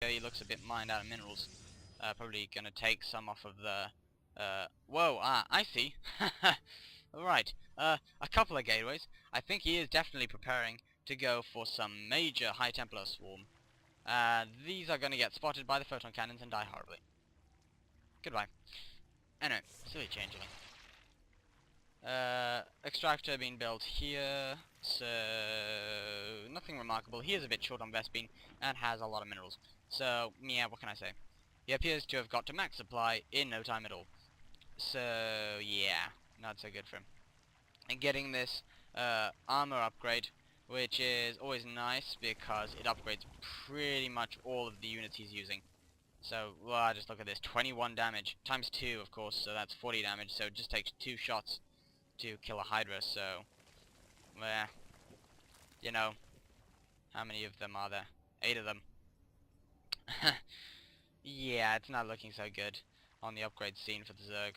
He looks a bit mined out of minerals. Probably gonna take some off of the... whoa, I see. Alright, a couple of gateways. I think he is definitely preparing to go for some major High Templar swarm. These are gonna get spotted by the photon cannons and die horribly. Goodbye. Anyway, silly changeling. Extractor being built here, so nothing remarkable. He is a bit short on Vespine and has a lot of minerals. So, yeah, what can I say? He appears to have got to max supply in no time at all. So, yeah, not so good for him. And getting this armor upgrade, which is always nice because it upgrades pretty much all of the units he's using. So, well, just look at this, 21 damage, times 2 of course, so that's 40 damage, so it just takes 2 shots to kill a Hydra, so, well, you know, how many of them are there? 8 of them. Yeah, it's not looking so good on the upgrade scene for the Zerg.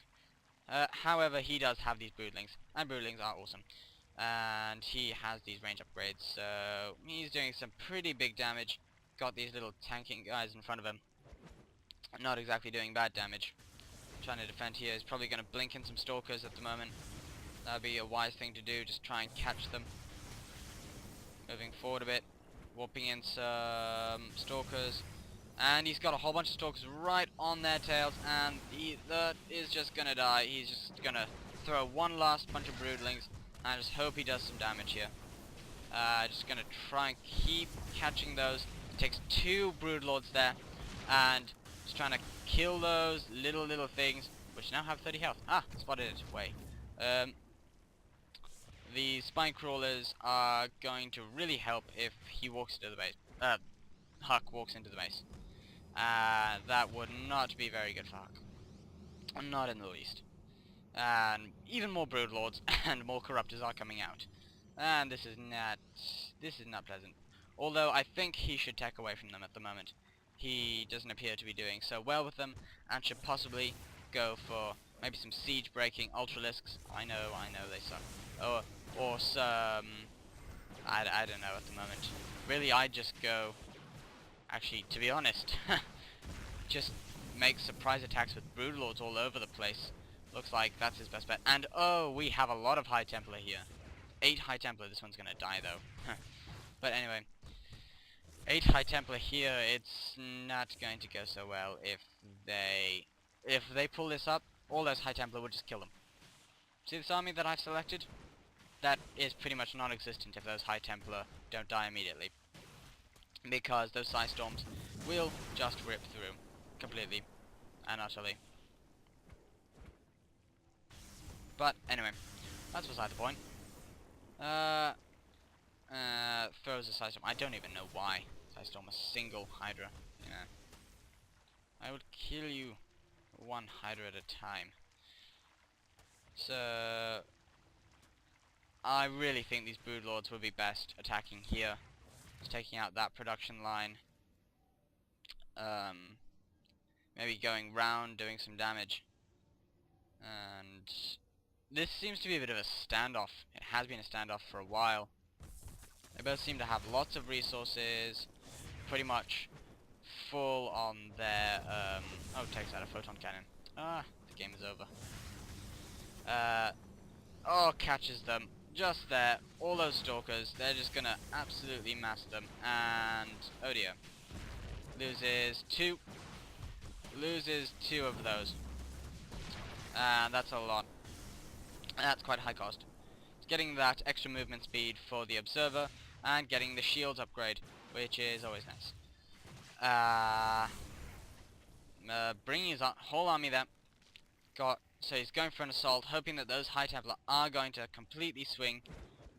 However, he does have these broodlings, and broodlings are awesome. And he has these range upgrades, so he's doing some pretty big damage. Got these little tanking guys in front of him. Not exactly doing bad damage. Trying to defend here. He's probably going to blink in some stalkers at the moment. That would be a wise thing to do, just try and catch them. Moving forward a bit. Warping in some stalkers. And he's got a whole bunch of stalkers right on their tails, and that is just going to die. He's just going to throw one last bunch of broodlings, and I just hope he does some damage here. Just going to try and keep catching those. It takes 2 broodlords there, and just trying to kill those little things, which now have 30 health. Ah, spotted it. Way. The spine crawlers are going to really help if he walks into the base. Huck walks into the base. That would not be very good for Huck. Not in the least. And even more broodlords and more corruptors are coming out. And this is not pleasant. Although I think he should tech away from them at the moment. He doesn't appear to be doing so well with them, and should possibly go for maybe some siege breaking ultralisks. I know they suck. Or some, I don't know at the moment. Really, I'd just go, actually, to be honest, just make surprise attacks with broodlords all over the place. Looks like that's his best bet. And oh, we have a lot of High Templar here. 8 High Templar. This one's gonna die though. But anyway, 8 High Templar here. It's not going to go so well if they pull this up. All those High Templar will just kill them. See this army that I've selected? That is pretty much non-existent if those High Templar don't die immediately, because those Psy Storms will just rip through completely and utterly. But anyway, that's beside the point. Throws a Psy Storm. I don't even know why Psy Storm a single Hydra. Yeah, I would kill you 1 Hydra at a time. So I really think these broodlords would be best attacking here, just taking out that production line. Maybe going round, doing some damage. And this seems to be a bit of a standoff. It has been a standoff for a while. They both seem to have lots of resources, pretty much full on their, oh, takes out a photon cannon. Ah, the game is over. Oh, catches them. Just there. All those stalkers, they're just gonna absolutely mass them. And, oh dear. Loses 2. Loses 2 of those. And that's a lot. And that's quite a high cost. It's getting that extra movement speed for the observer, and getting the shields upgrade, which is always nice. Bringing his whole army there. So he's going for an assault, hoping that those High Templar are going to completely swing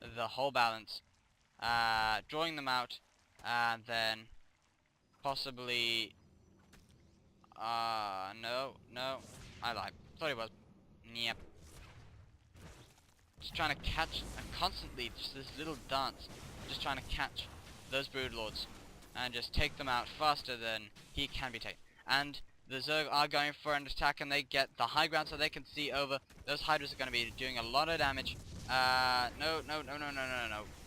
the whole balance. Drawing them out, and then possibly... no, I lied. Thought he was. Yep. Just trying to catch, constantly, just this little dance, just trying to catch those broodlords, and just take them out faster than he can be taken. And the Zerg are going for an attack, and they get the high ground so they can see over. Those Hydras are going to be doing a lot of damage. No.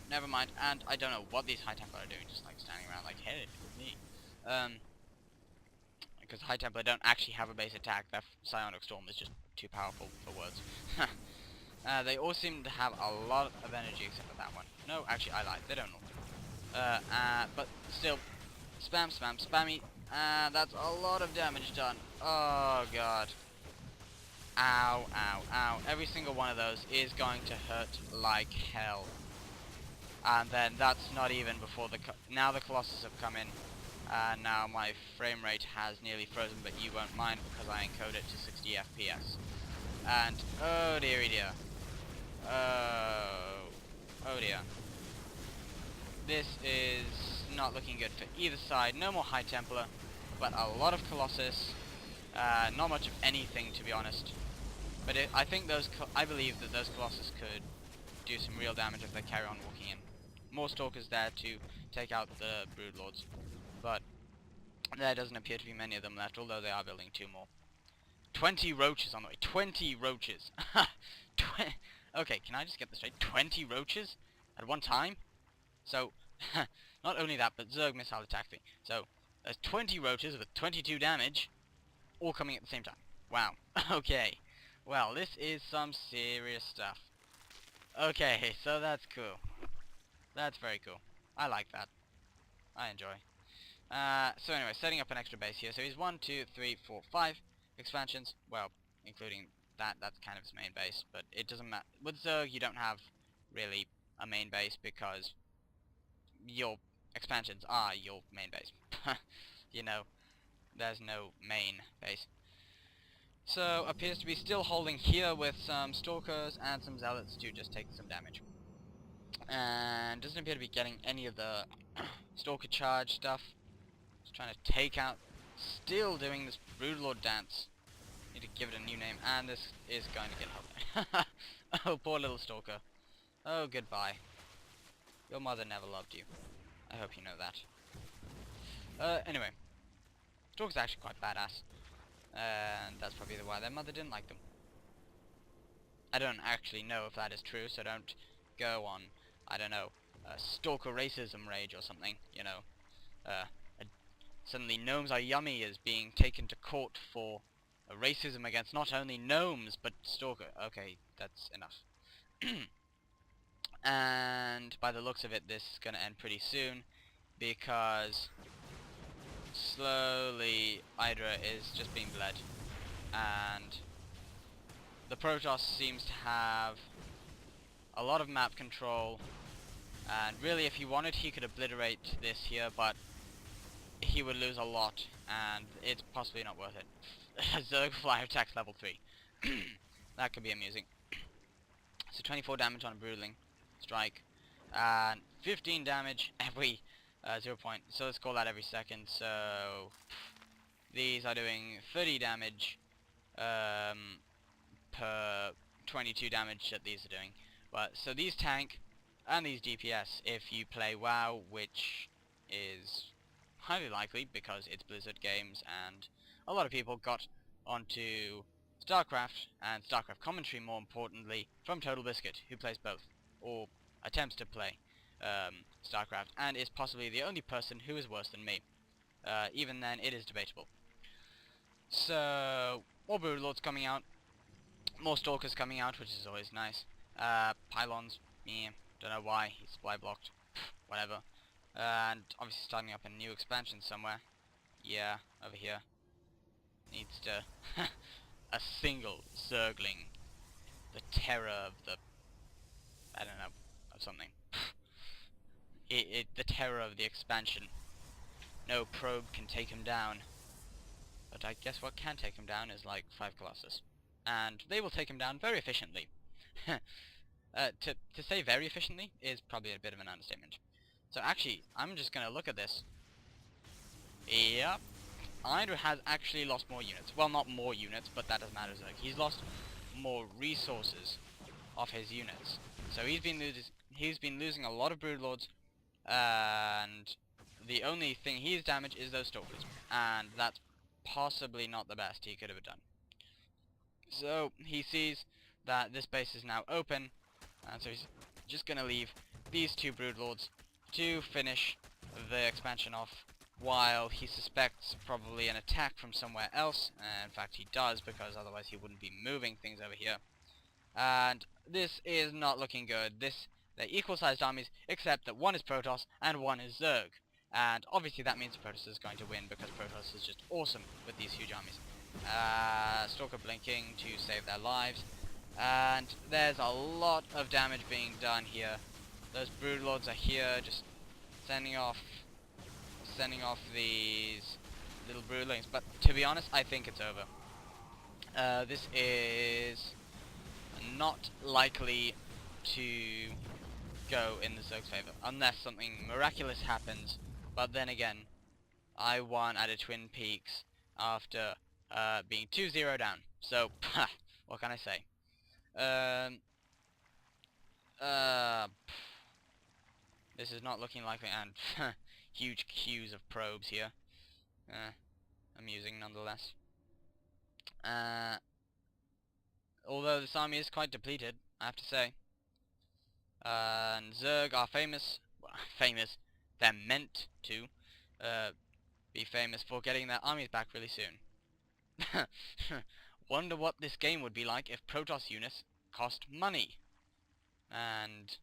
Never mind. And I don't know what these High Templar are doing, just like standing around like, hey, it's me. because High Templar don't actually have a base attack. Their Psionic Storm is just too powerful for words. They all seem to have a lot of energy except for that one. No, actually I lied, they don't all. But still, spam, spam, spammy. That's a lot of damage done. Oh god. Ow, ow, ow. Every single one of those is going to hurt like hell. And then that's not even before now the Colossus have come in. And now my frame rate has nearly frozen, but you won't mind because I encode it to 60 FPS. And oh dearie dear. Oh dear. This is not looking good for either side. No more High Templar, but a lot of Colossus. Not much of anything, to be honest. But I think I believe that those Colossus could do some real damage if they carry on walking in. More Stalkers there to take out the Broodlords, but there doesn't appear to be many of them left, although they are building 2 more. 20 roaches on the way. 20 roaches. Okay, can I just get this straight? 20 roaches at one time? So, not only that, but Zerg missile attack thing. So, there's 20 roaches with 22 damage, all coming at the same time. Wow. Okay. Well, this is some serious stuff. Okay, so that's cool. That's very cool. I like that. I enjoy. So anyway, setting up an extra base here. So he's 1, 2, 3, 4, 5 expansions. Well, including that's kind of his main base, but it doesn't matter. With Zerg, you don't have really a main base because your expansions are your main base. You know, there's no main base. So, appears to be still holding here with some Stalkers and some Zealots to just take some damage. And doesn't appear to be getting any of the Stalker charge stuff. Just trying to take out, still doing this Broodlord dance. Need to give it a new name, and this is going to get helped. Oh, poor little Stalker. Oh, goodbye. Your mother never loved you. I hope you know that. Anyway. Stalker's actually quite badass. And that's probably why their mother didn't like them. I don't actually know if that is true, so don't go on, I don't know, Stalker racism rage or something, you know. Suddenly gnomes are yummy is being taken to court for racism against not only gnomes, but Stalker. Okay, that's enough. And by the looks of it, this is going to end pretty soon, because slowly Idra is just being bled, and the Protoss seems to have a lot of map control, and really if he wanted he could obliterate this here, but he would lose a lot, and it's possibly not worth it. Zerg fly attacks level 3. That could be amusing. So 24 damage on a Broodling strike, and 15 damage every 0 point. So let's call that every second. So these are doing 30 damage per 22 damage that these are doing. But so these tank and these DPS if you play WoW, which is highly likely because it's Blizzard games and a lot of people got onto StarCraft and StarCraft commentary, more importantly, from Total Biscuit, who plays both or attempts to play StarCraft, and is possibly the only person who is worse than me. Even then, it is debatable. So, more Broodlords coming out, more Stalkers coming out, which is always nice. Pylons, yeah, don't know why, he's supply blocked, whatever. And obviously starting up a new expansion somewhere. Yeah, over here. Needs to... a single Zergling. The terror of the... I don't know, of something. The terror of the expansion. No probe can take him down. But I guess what can take him down is like 5 Colossus. And they will take him down very efficiently. To say very efficiently is probably a bit of an understatement. So actually, I'm just gonna look at this. Yep. Idra has actually lost more units. Well, not more units, but that doesn't matter. Like, he's lost more resources of his units. So he's been losing a lot of Broodlords, and the only thing he's damaged is those Stalkers, and that's possibly not the best he could have done. So he sees that this base is now open, and so he's just gonna leave these 2 Broodlords to finish the expansion off, while he suspects probably an attack from somewhere else. In fact, he does, because otherwise he wouldn't be moving things over here. And this is not looking good. They're equal-sized armies, except that one is Protoss and one is Zerg. And obviously that means Protoss is going to win, because Protoss is just awesome with these huge armies. Stalker blinking to save their lives. And there's a lot of damage being done here. Those Broodlords are here, just sending off these little broodlings. But to be honest, I think it's over. This is not likely to go in the Zerg's favor unless something miraculous happens. But then again, I won at a Twin Peaks after being 2-0 down. So, what can I say? This is not looking likely, and huge queues of probes here. Amusing nonetheless. Although this army is quite depleted, I have to say. And Zerg are famous, well, famous, they're meant to be famous for getting their armies back really soon. Wonder what this game would be like if Protoss units cost money. And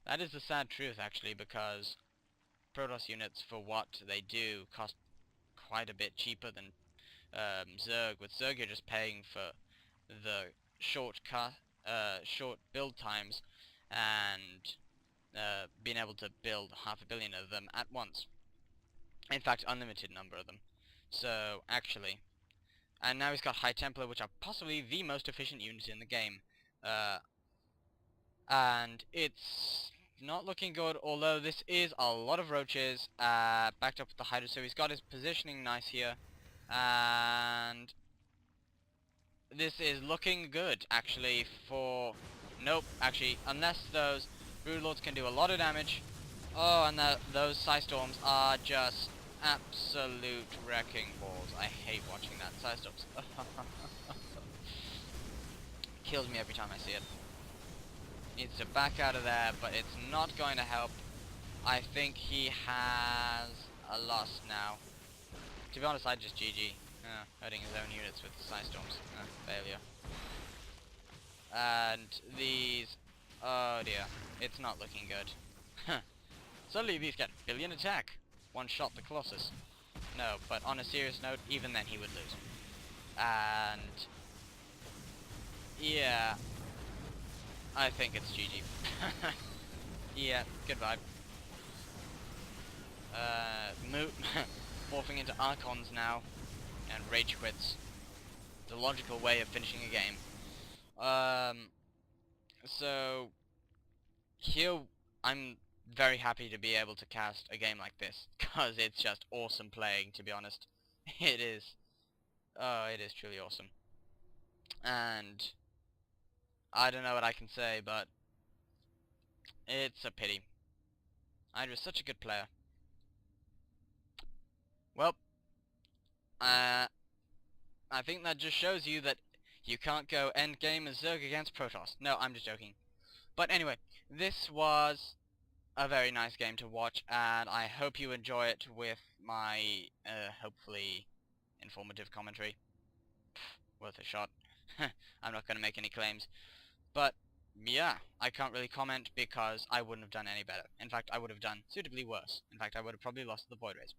that is the sad truth, actually, because Protoss units, for what they do, cost quite a bit cheaper than Zerg. With Zerg, you're just paying for the short build times and being able to build 500 million of them at once. In fact, unlimited number of them. So, actually, and now he's got High Templar, which are possibly the most efficient units in the game. And it's not looking good, although this is a lot of roaches, backed up with the Hydra, so he's got his positioning nice here. And this is looking good, actually, for... Nope, actually, unless those Broodlords can do a lot of damage. Oh, and those Psystorms are just absolute wrecking balls. I hate watching that. Psystorms. Kills me every time I see it. Needs to back out of there, but it's not going to help. I think he has a loss now. To be honest, I'd just GG. Hurting his own units with Psystorms. Failure. And these... Oh dear. It's not looking good. Suddenly these get billion attack. One shot the Colossus. No, but on a serious note, even then he would lose. And... yeah... I think it's GG. Yeah, goodbye. Morphing into Archons now, and Rage Quits. The logical way of finishing a game. So, here, I'm very happy to be able to cast a game like this, because it's just awesome playing, to be honest. It is. Oh, it is truly awesome. And... I don't know what I can say, but it's a pity. Idra's such a good player. Well, I think that just shows you that you can't go endgame as Zerg against Protoss. No, I'm just joking. But anyway, this was a very nice game to watch, and I hope you enjoy it with my, hopefully, informative commentary. Worth a shot. I'm not going to make any claims. But, yeah, I can't really comment because I wouldn't have done any better. In fact, I would have done suitably worse. In fact, I would have probably lost the Void Rays.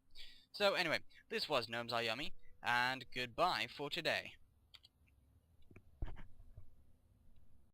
So, anyway, this was Gnomes Are Yummy, and goodbye for today.